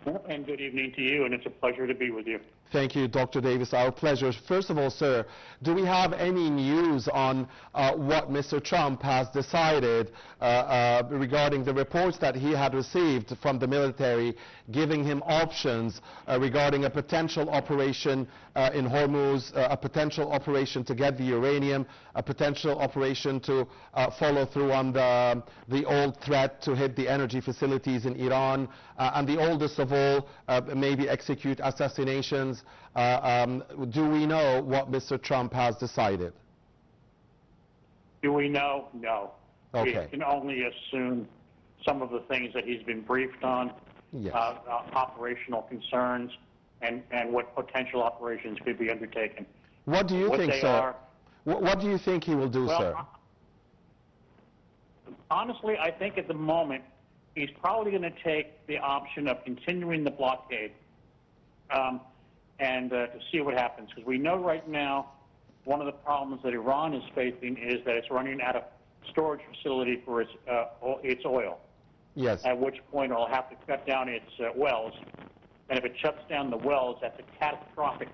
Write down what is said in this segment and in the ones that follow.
And good evening to you, and it's a pleasure to be with you. Thank you, Dr. Davis. Our pleasure. First of all, sir, do we have any news on what Mr. Trump has decided regarding the reports that he had received from the military giving him options regarding a potential operation in Hormuz, a potential operation to get the uranium, a potential operation to follow through on the old threat to hit the energy facilities in Iran, and the oldest of all, maybe execute assassinations. Do we know what Mr. Trump has decided? Do we know? No. Okay. We can only assume some of the things that he's been briefed on, yes. Operational concerns, and what potential operations could be undertaken. What do you think, sir? What do you think he will do, sir? Honestly, I think at the moment he's probably going to take the option of continuing the blockade and to see what happens. Because we know right now one of the problems that Iran is facing is that it's running out of storage facility for its oil. Yes. At which point it'll have to cut down its wells. And if it shuts down the wells, that's a catastrophic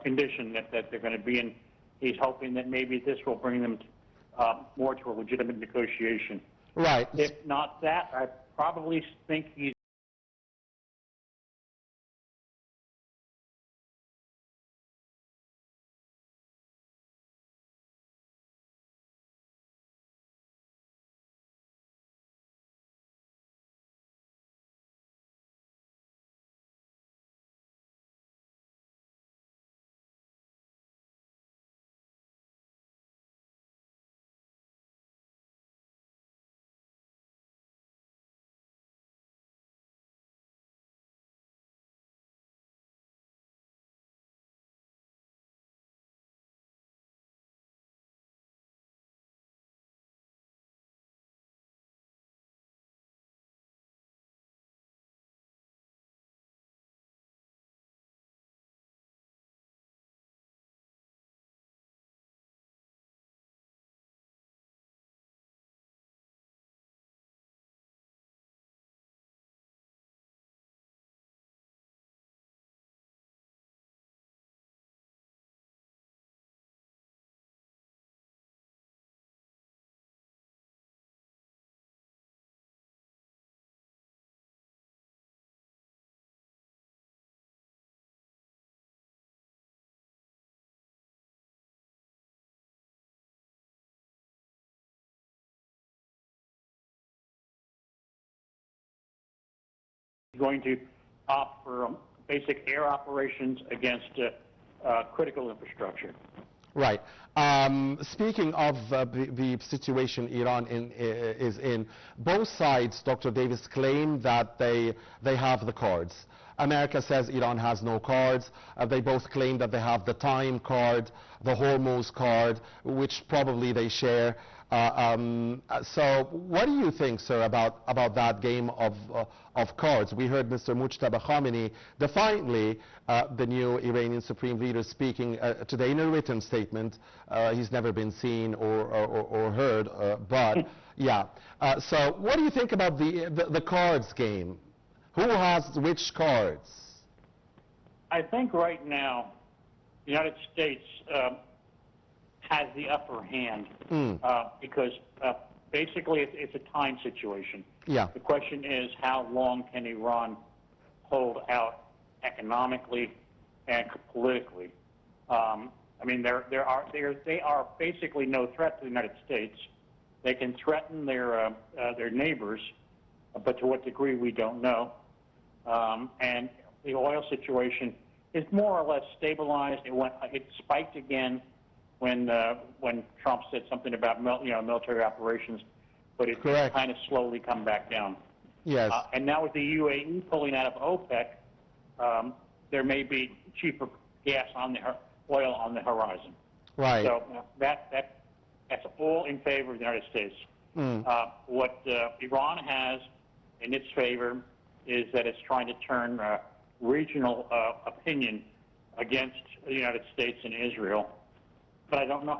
condition that they're going to be in. He's hoping that maybe this will bring them more to a legitimate negotiation. Right. If not that, I probably think he's going to opt for basic air operations against critical infrastructure. Right. Speaking of the situation Iran is in, both sides, Dr. Davis, claim that they have the cards. America says Iran has no cards. They both claim that they have the time card, the Hormuz card, which probably they share. So what do you think, sir, about that game of cards? We heard Mr. Mujtaba Khamenei defiantly, the new Iranian supreme leader, speaking today in a written statement. He's never been seen or heard, but yeah. So what do you think about the cards game? Who has which cards? I think right now the United States has the upper hand because basically it's a time situation. Yeah. The question is, how long can Iran hold out economically and politically? I mean, they are basically no threat to the United States. They can threaten their neighbors, but to what degree we don't know. And the oil situation is more or less stabilized. It spiked again when Trump said something about military operations, but it's kind of slowly come back down. Yes. And now with the UAE pulling out of OPEC, there may be cheaper gas oil on the horizon. Right. So that's all in favor of the United States. What Iran has in its favor is that it's trying to turn regional opinion against the United States and Israel. But I don't know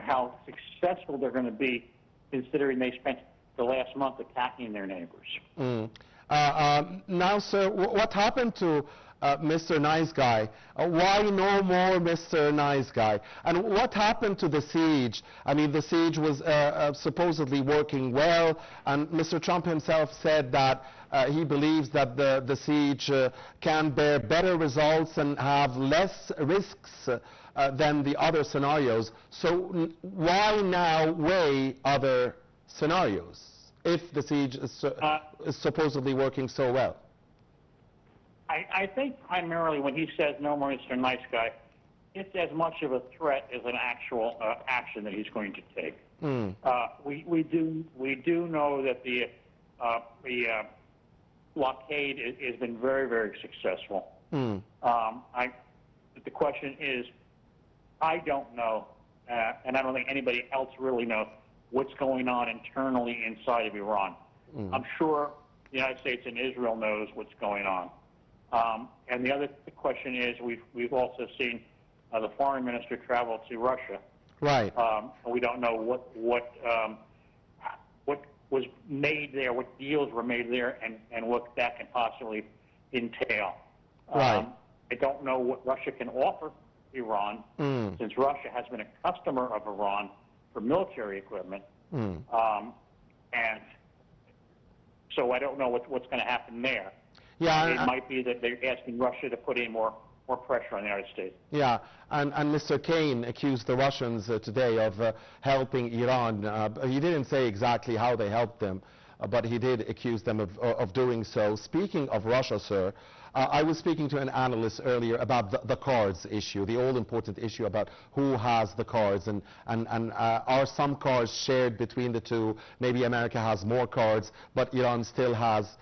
how successful they're going to be, considering they spent the last month attacking their neighbors. Now, sir, what happened to Mr. Nice Guy? Why no more Mr. Nice Guy? And what happened to the siege? I mean, the siege was supposedly working well, and Mr. Trump himself said that he believes that the siege can bear better results and have less risks than the other scenarios. So why now weigh other scenarios if the siege is supposedly working so well? I think primarily when he says no more Mr. Nice Guy, it's as much of a threat as an actual action that he's going to take. We do know that the blockade has been very, very successful. The question is, I don't know, and I don't think anybody else really knows what's going on internally inside of Iran. I'm sure the United States and Israel knows what's going on. And the other question is, we've also seen the foreign minister travel to Russia. Right. We don't know what was made there, what deals were made there, and what that can possibly entail. Right. I don't know what Russia can offer Iran, since Russia has been a customer of Iran for military equipment. And so I don't know what's going to happen there. Yeah, it might be that they're asking Russia to put in more pressure on the United States. Yeah, and Mr. Kane accused the Russians today of helping Iran. He didn't say exactly how they helped them, but he did accuse them of doing so. Speaking of Russia, sir, I was speaking to an analyst earlier about the cards issue, the all-important issue about who has the cards, and are some cards shared between the two. Maybe America has more cards, but Iran still has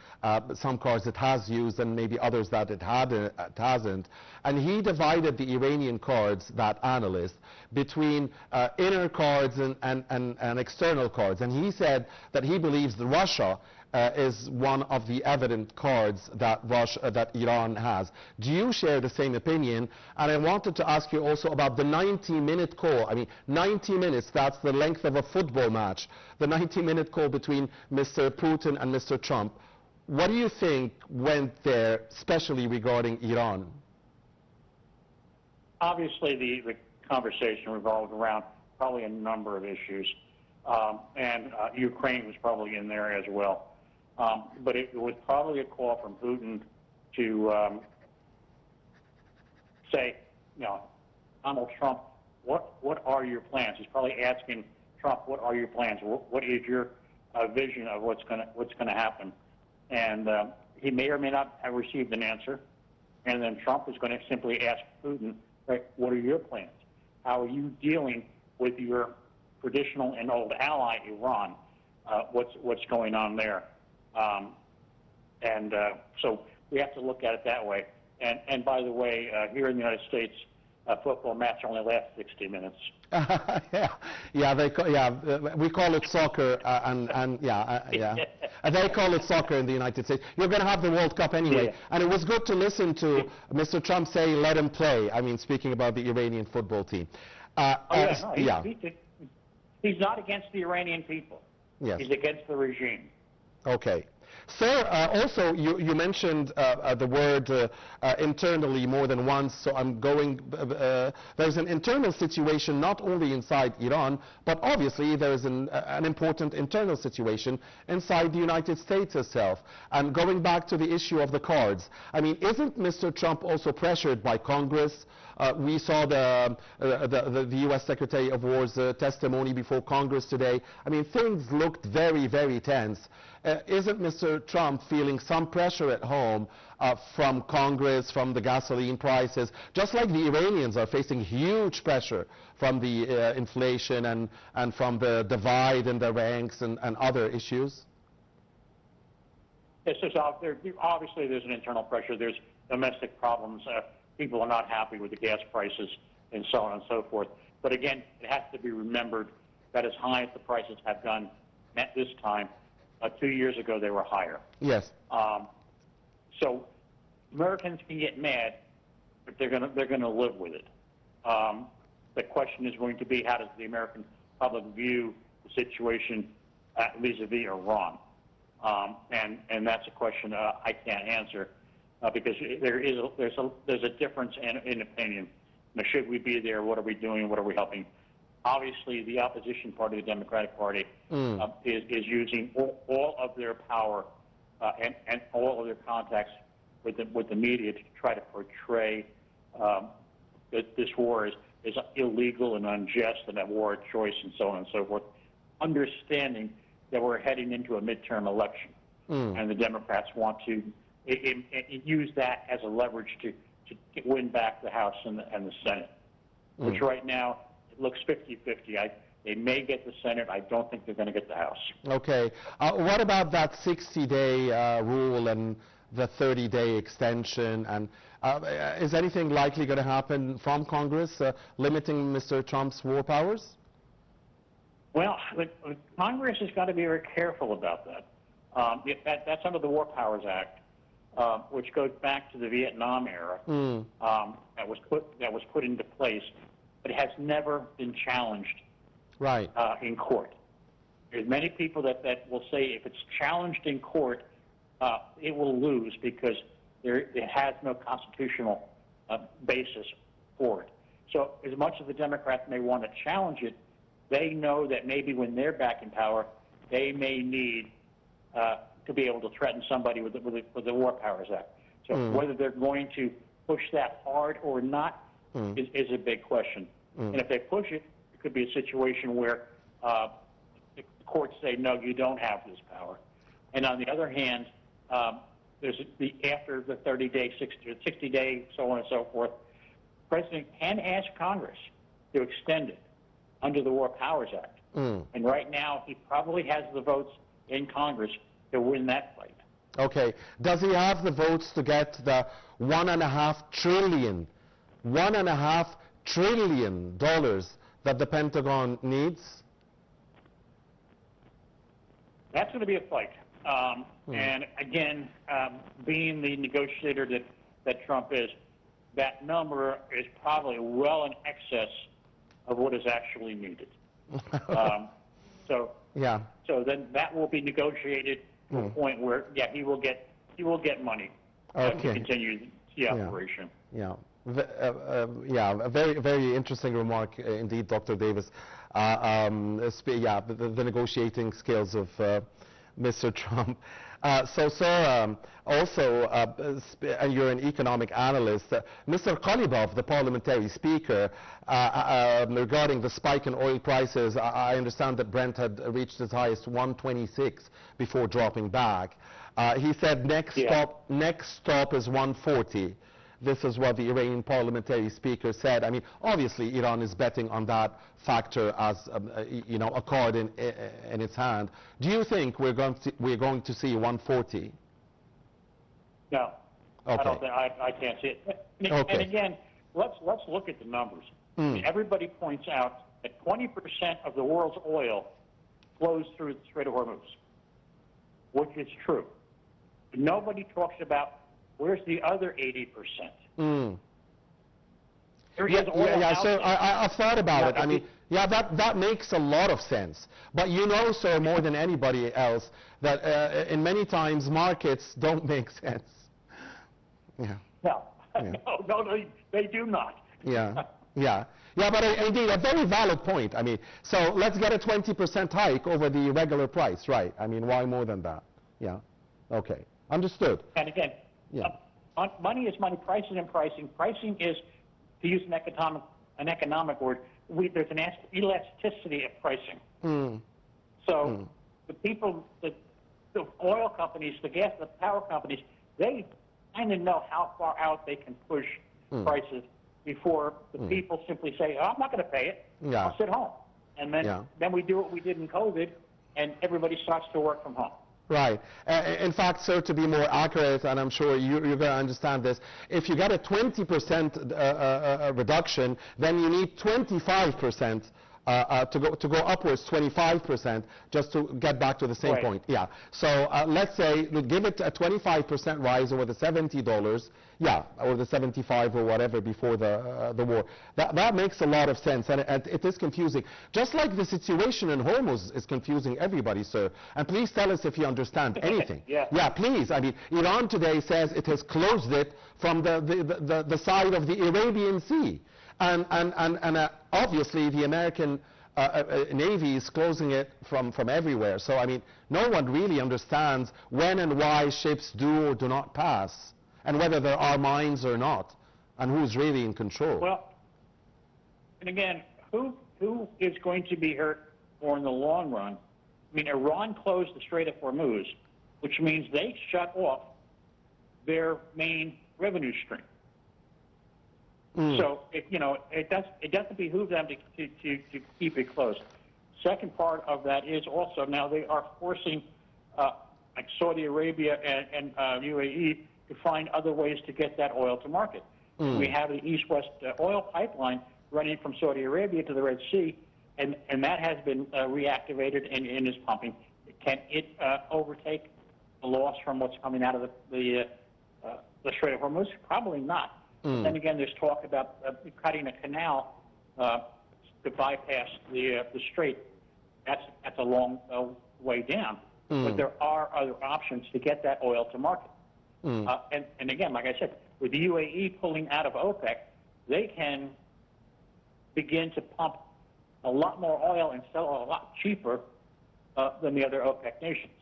some cards it has used and maybe others that it hasn't. And he divided the Iranian cards, that analyst, between inner cards and external cards. And he said that he believes that Russia is one of the evident cards that Iran has. Do you share the same opinion? And I wanted to ask you also about the 90-minute call. I mean, 90 minutes, that's the length of a football match. The 90-minute call between Mr. Putin and Mr. Trump. What do you think went there, especially regarding Iran? Obviously, the conversation revolved around probably a number of issues. And Ukraine was probably in there as well. But it was probably a call from Putin to say, you know, Donald Trump, what are your plans? He's probably asking Trump, what are your plans? What is your vision of what's going to happen? And he may or may not have received an answer. And then Trump is going to simply ask Putin, right, what are your plans? How are you dealing with your traditional and old ally, Iran? What's going on there? So we have to look at it that way. And by the way, here in the United States, a football match only lasts 60 minutes. We call it soccer, they call it soccer in the United States. You're going to have the World Cup anyway, and it was good to listen to Mr. Trump say, "Let him play." I mean, speaking about the Iranian football team. He's not against the Iranian people. Yes. He's against the regime. Okay. Sir, also you mentioned the word internally more than once, so I'm going, there's an internal situation not only inside Iran, but obviously there's an important internal situation inside the United States itself. And going back to the issue of the cards, I mean, isn't Mr. Trump also pressured by Congress? We saw the U.S. Secretary of War's testimony before Congress today. I mean, things looked very, very tense. Isn't Mr. Trump feeling some pressure at home from Congress, from the gasoline prices, just like the Iranians are facing huge pressure from the inflation and from the divide in the ranks and other issues? Yes, obviously there's an internal pressure. There's domestic problems. People are not happy with the gas prices and so on and so forth. But again, it has to be remembered that as high as the prices have gone at this time, 2 years ago they were higher. Yes. So Americans can get mad, but they're going to live with it. The question is going to be, how does the American public view the situation vis-a-vis Iran? And that's a question I can't answer because there's a difference in opinion. Now, should we be there? What are we doing? What are we helping? Obviously, the opposition party, the Democratic Party, is using all of their power and all of their contacts with the media to try to portray that this war is illegal and unjust and a war of choice and so on and so forth, understanding that we're heading into a midterm election. And the Democrats want to use that as a leverage to win back the House and the Senate, which right now it looks 50-50. They may get the Senate. I don't think they're going to get the House. Okay. What about that 60-day rule and the 30-day extension? And is anything likely going to happen from Congress limiting Mr. Trump's war powers? Well, Congress has got to be very careful about that. That's under the War Powers Act, which goes back to the Vietnam era. That was put into place, but it has never been challenged in court. There's many people that will say if it's challenged in court, it will lose because it has no constitutional basis for it. So as much as the Democrats may want to challenge it, they know that maybe when they're back in power, they may need to be able to threaten somebody with the War Powers Act. So whether they're going to push that hard or not is a big question. And if they push it, it could be a situation where the courts say, no, you don't have this power. And on the other hand, there's after the 30-day, 60-day, so on and so forth, the president can ask Congress to extend it under the War Powers Act. And right now, he probably has the votes in Congress to win that fight. Okay. Does he have the votes to get the $1.5 trillion that the Pentagon needs? That's going to be a fight. And again, being the negotiator that Trump is, that number is probably well in excess of what is actually needed. So then that will be negotiated to a point where, yeah, he will get money to continue the operation. A very, very interesting remark indeed, Dr. Davis. The negotiating skills of Mr. Trump. Sir, also, and you're an economic analyst, Mr. Kolibov, the parliamentary speaker, regarding the spike in oil prices, I understand that Brent had reached as high as 126 before dropping back. He said next stop is 140. This is what the Iranian parliamentary speaker said. I mean, obviously, Iran is betting on that factor as a card in its hand. Do you think we're going to see 140? No, I don't think. I can't see it. And again, let's look at the numbers. Everybody points out that 20% of the world's oil flows through the Strait of Hormuz, which is true. But nobody talks about where's the other 80%. So I've thought about it. I mean, that makes a lot of sense. But you know, sir, more than anybody else, that in many times markets don't make sense. No, they do not. But indeed, a very valid point. I mean, so let's get a 20% hike over the regular price, right? I mean, why more than that? Okay, understood. And again, money is money, pricing and pricing. Pricing is, to use an economic word, there's an elasticity of pricing. So the people, the oil companies, the gas, the power companies, they kind of know how far out they can push prices before the people simply say, oh, I'm not going to pay it. I'll sit home. And then we do what we did in COVID, and everybody starts to work from home. Right. In fact, sir, to be more accurate, and I'm sure you're going to understand this, if you get a 20% reduction, then you need 25% to go upwards 25%, just to get back to the same Right. point. Yeah. So let's say we give it a 25% rise over the $70, yeah, or the 75 or whatever before the war. That makes a lot of sense, and it is confusing. Just like the situation in Hormuz is confusing everybody, sir. And please tell us if you understand anything. Yeah. Yeah, please. I mean, Iran today says it has closed it from the side of the Arabian Sea. And obviously the American Navy is closing it from everywhere. So, I mean, no one really understands when and why ships do or do not pass, and whether there are mines or not, and who's really in control. Well, and again, who is going to be hurt more in the long run? I mean, Iran closed the Strait of Hormuz, which means they shut off their main revenue stream. So, it doesn't behoove them to keep it closed. Second part of that is also now they are forcing like Saudi Arabia and UAE to find other ways to get that oil to market. We have the East-West oil pipeline running from Saudi Arabia to the Red Sea, and that has been reactivated and is pumping. Can it overtake the loss from what's coming out of the Strait of Hormuz? Probably not. Then again, there's talk about cutting a canal to bypass the strait. That's a long way down. But there are other options to get that oil to market. And again, like I said, with the UAE pulling out of OPEC, they can begin to pump a lot more oil and sell a lot cheaper than the other OPEC nations.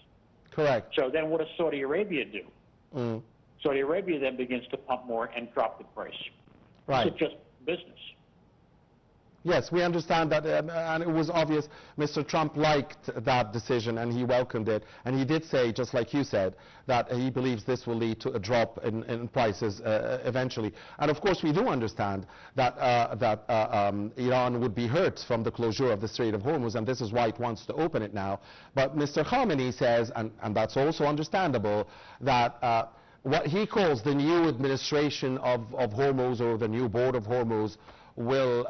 Correct. So then what does Saudi Arabia do? Saudi Arabia then begins to pump more and drop the price. Right. It's just business. Yes, we understand that, and it was obvious Mr. Trump liked that decision and he welcomed it. And he did say, just like you said, that he believes this will lead to a drop in prices eventually. And of course, we do understand that, Iran would be hurt from the closure of the Strait of Hormuz, and this is why it wants to open it now. But Mr. Khamenei says, and that's also understandable, that what he calls the new administration of Hormuz, or the new board of Hormuz, will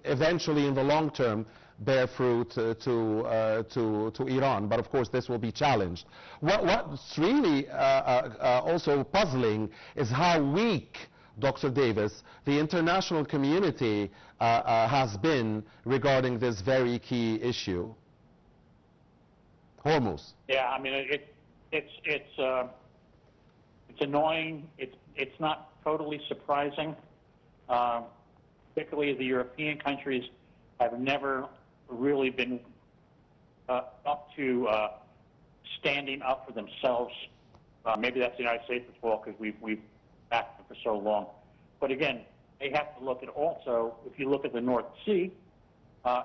eventually in the long term bear fruit to Iran. But of course this will be challenged. What's really also puzzling is how weak, Dr. Davis, the international community has been regarding this very key issue. Hormuz. Yeah, I mean, it's annoying. It's not totally surprising. Particularly the European countries have never really been up to standing up for themselves. Maybe that's the United States' fault because we've backed them for so long. But again, they have to look at also, if you look at the North Sea,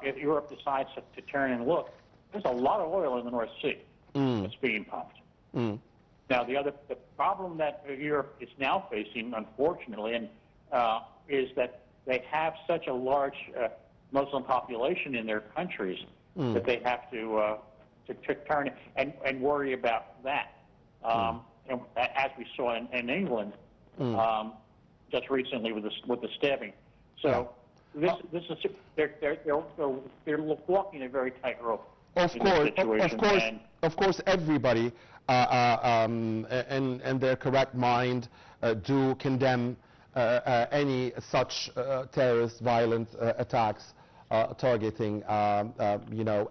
if Europe decides to turn and look, there's a lot of oil in the North Sea that's being pumped. Now, the problem that Europe is now facing, unfortunately, and is that they have such a large Muslim population in their countries that they have to turn and worry about that. And as we saw in England just recently with the stabbing. So this is they're walking a very tight rope. Of course, everybody in their correct mind do condemn any such terrorist violent attacks targeting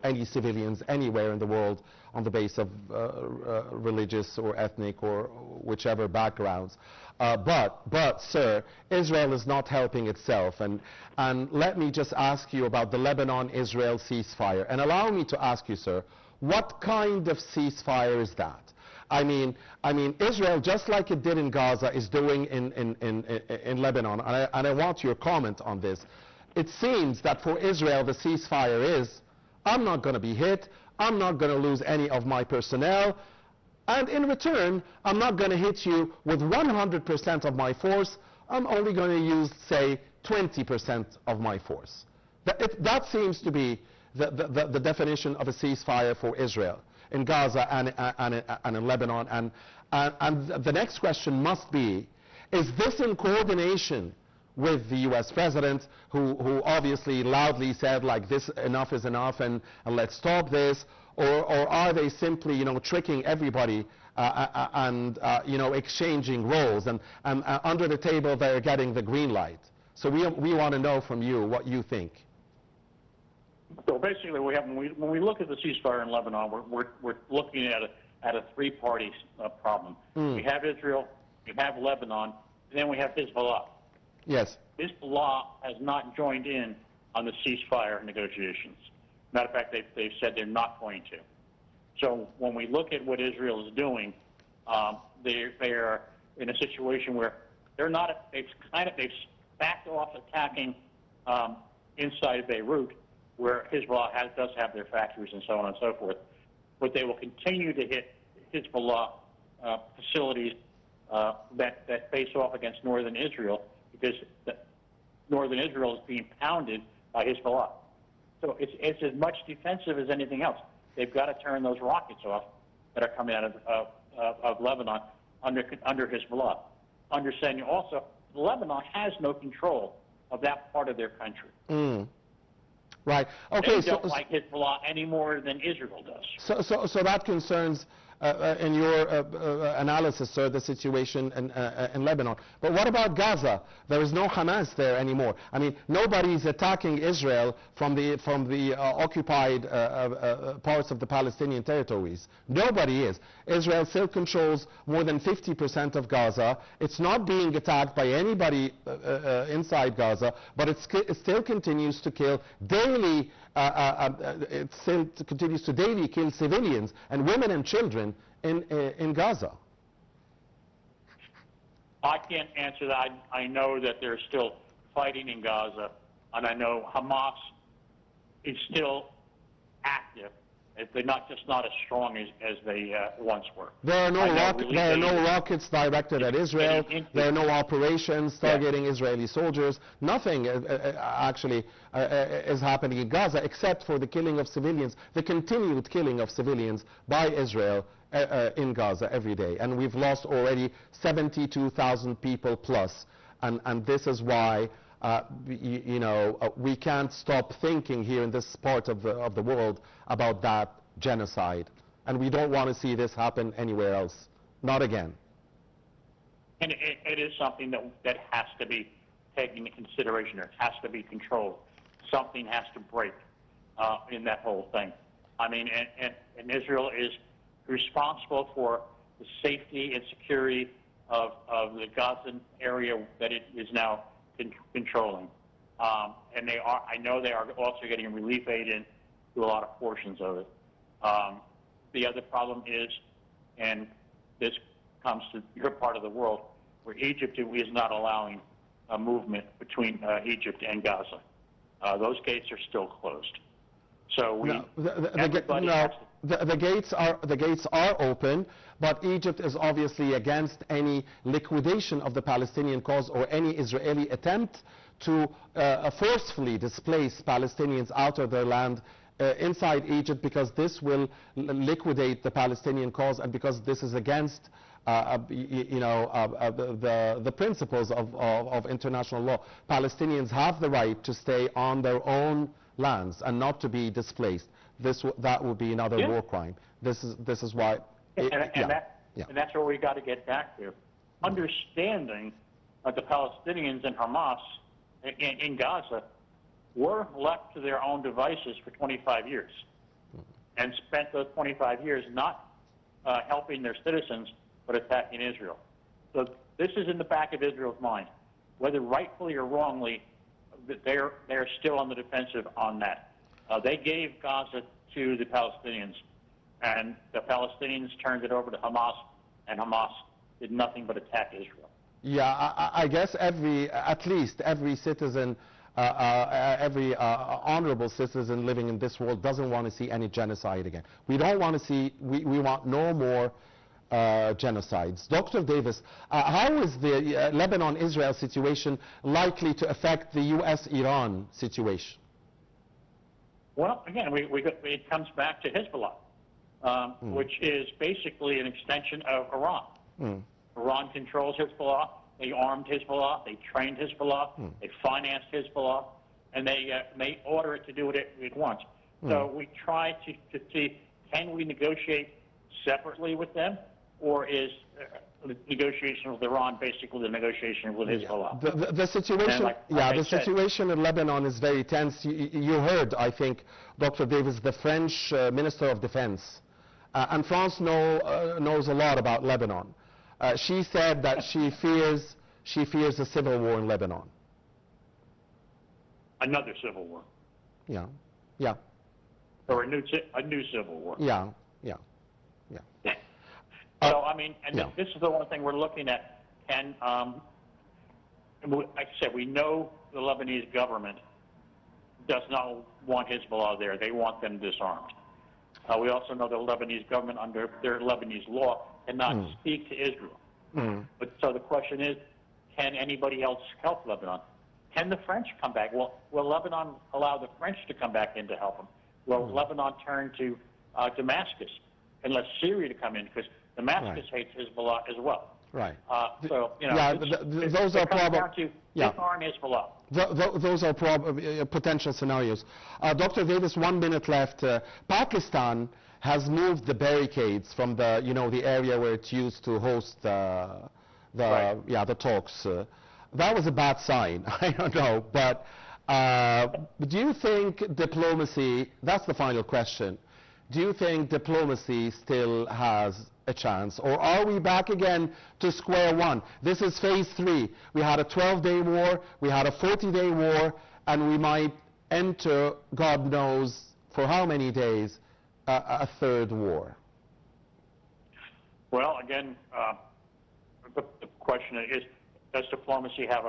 any civilians anywhere in the world on the basis of religious or ethnic or whichever backgrounds. But sir, Israel is not helping itself, and let me just ask you about the Lebanon-Israel ceasefire, and allow me to ask you, sir, what kind of ceasefire is that? I mean, Israel, just like it did in Gaza, is doing in Lebanon, and I want your comment on this. It seems that for Israel, the ceasefire is, I'm not going to be hit, I'm not going to lose any of my personnel, and in return, I'm not going to hit you with 100% of my force, I'm only going to use, say, 20% of my force. That seems to be the definition of a ceasefire for Israel in Gaza and in Lebanon. And the next question must be, is this in coordination with the U.S. president, who obviously loudly said, like, this, enough is enough, and let's stop this? Or are they simply, you know, tricking everybody and you know, exchanging roles, and under the table they're getting the green light? So we want to know from you what you think. So basically, when we look at the ceasefire in Lebanon, we're looking at a three-party problem. We have Israel, we have Lebanon, and then we have Hezbollah. Yes. Hezbollah has not joined in on the ceasefire negotiations. Matter of fact, they've said they're not going to. So when we look at what Israel is doing, they're in a situation where they're not. They've backed off attacking inside of Beirut, where Hezbollah does have their factories and so on and so forth. But they will continue to hit Hezbollah facilities that face off against northern Israel, because northern Israel is being pounded by Hezbollah. So it's as much defensive as anything else. They've got to turn those rockets off that are coming out of Lebanon under Hezbollah. Understanding also, Lebanon has no control of that part of their country. Right. Okay. They don't like Hezbollah any more than Israel does. So that concerns, in your analysis, sir, the situation in Lebanon. But what about Gaza? There is no Hamas there anymore. I mean, nobody's attacking Israel from the occupied parts of the Palestinian territories. Nobody is. Israel still controls more than 50% of Gaza. It's not being attacked by anybody inside Gaza, but it still continues to kill daily. It still continues to daily kill civilians and women and children in Gaza. I can't answer that. I know that they're still fighting in Gaza, and I know Hamas is still active. They're not as strong as they once were. There are no rockets directed at Israel. There are no operations targeting Israeli soldiers. Nothing actually is happening in Gaza, except for the killing of civilians, the continued killing of civilians by Israel in Gaza every day. And we've lost already 72,000 people plus. And this is why we can't stop thinking here in this part of the world about that genocide, and we don't want to see this happen anywhere else, not again. And it is something that has to be taken into consideration. It has to be controlled. Something has to break in that whole thing. I mean, and Israel is responsible for the safety and security of the Gazan area that it is now controlling. And I know they are also getting relief aid into a lot of portions of it. The other problem is, and this comes to your part of the world, where Egypt is not allowing a movement between Egypt and Gaza. Those gates are still closed. So the gates are open, but Egypt is obviously against any liquidation of the Palestinian cause or any Israeli attempt to forcefully displace Palestinians out of their land inside Egypt, because this will liquidate the Palestinian cause, and because this is against the principles of international law. Palestinians have the right to stay on their own lands and not to be displaced. That would be another war crime. This is why. And that's where we got to get back to. Understanding that the Palestinians and Hamas in Gaza were left to their own devices for 25 years and spent those 25 years not helping their citizens but attacking Israel. So this is in the back of Israel's mind. Whether rightfully or wrongly, they're still on the defensive on that. They gave Gaza to the Palestinians, and the Palestinians turned it over to Hamas, and Hamas did nothing but attack Israel. Yeah, I guess at least every citizen, every honorable citizen living in this world doesn't want to see any genocide again. We don't want to see, we want no more genocides. Dr. Davis, how is the Lebanon-Israel situation likely to affect the U.S.-Iran situation? Well, again, it comes back to Hezbollah, which is basically an extension of Iran. Iran controls Hezbollah. they armed Hezbollah, they trained Hezbollah, they financed Hezbollah, and they order it to do it at once. So we try to see, can we negotiate separately with them, or is the negotiation with Iran basically the negotiation with Hezbollah? The situation, the situation in Lebanon is very tense. You heard, I think, Dr. Davis, the French Minister of Defense, and France knows a lot about Lebanon. She said that she fears a civil war in Lebanon. Another civil war. Yeah, yeah. Or a new civil war. Yeah. So, I mean, and this is the one thing we're looking at. And like I said, we know the Lebanese government does not want Hezbollah there. They want them disarmed. We also know the Lebanese government, under their Lebanese law, cannot speak to Israel. But so the question is, can anybody else help Lebanon? Can the French come back? Will Lebanon allow the French to come back in to help them? Will Lebanon turn to Damascus and let Syria to come in? Because Damascus hates Hezbollah as well. Right. So, you know, those are probably disarm Hezbollah. Those are potential scenarios. Dr. Davis, 1 minute left. Pakistan has moved the barricades from the, the area where it used to host the talks. That was a bad sign. I don't know, but do you think diplomacy? That's the final question. Do you think diplomacy still has a chance, or are we back again to square one? This is phase 3. We had a 12-day war, we had a 40-day war, and we might enter, God knows for how many days, a third war. Well, again, the question is, does diplomacy have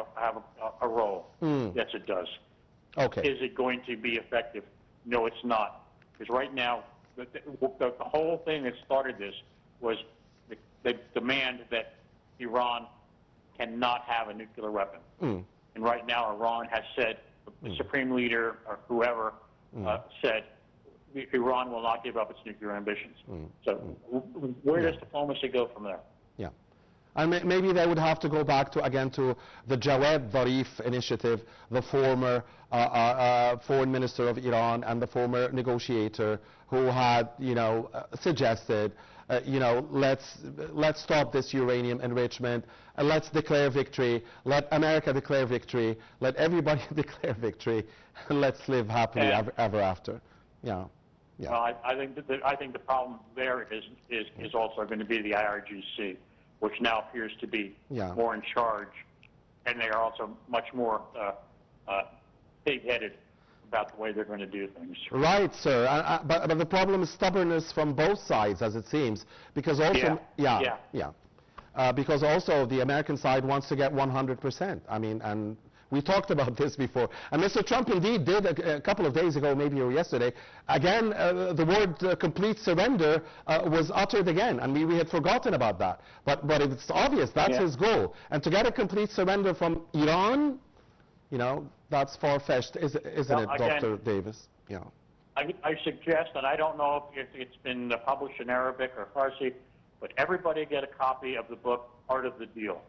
a role? Yes, it does. Okay. Is it going to be effective? No, it's not. Because right now, the whole thing that started this was the demand that Iran cannot have a nuclear weapon. And right now, Iran has said, the supreme leader or whoever said, Iran will not give up its nuclear ambitions. So where does diplomacy go from there? Yeah. And maybe they would have to go back to, again, to the Jawad Zarif initiative, the former foreign minister of Iran and the former negotiator who had, suggested, let's stop this uranium enrichment, and let's declare victory, let America declare victory, let everybody declare victory, and let's live happily ever after. Yeah. Yeah. Well, I think the problem there is also going to be the IRGC, which now appears to be more in charge, and they are also much more big-headed about the way they're going to do things. Right, sir. But the problem is stubbornness from both sides, as it seems, because also because also the American side wants to get 100%. I mean, and we talked about this before. And Mr. Trump indeed did a couple of days ago, maybe or yesterday, again, the word complete surrender was uttered again. And we had forgotten about that. But it's obvious that's his goal. And to get a complete surrender from Iran, that's far-fetched, isn't it, Dr. Davis? Yeah. I suggest, and I don't know if it's been published in Arabic or Farsi, but everybody get a copy of the book, Part of the Deal,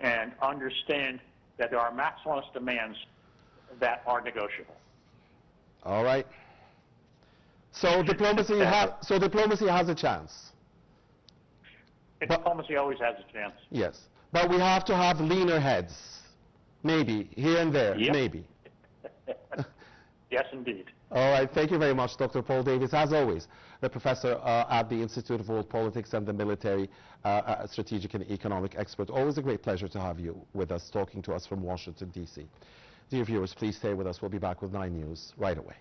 and understand that there are maximalist demands that are negotiable. All right. So diplomacy has a chance. Diplomacy always has a chance. Yes. But we have to have leaner heads. Maybe. Here and there. Yep. Maybe. Yes, indeed. All right. Thank you very much, Dr. Paul Davis. As always, the professor at the Institute of World Politics and the military strategic and economic expert. Always a great pleasure to have you with us, talking to us from Washington, D.C. Dear viewers, please stay with us. We'll be back with 9 News right away.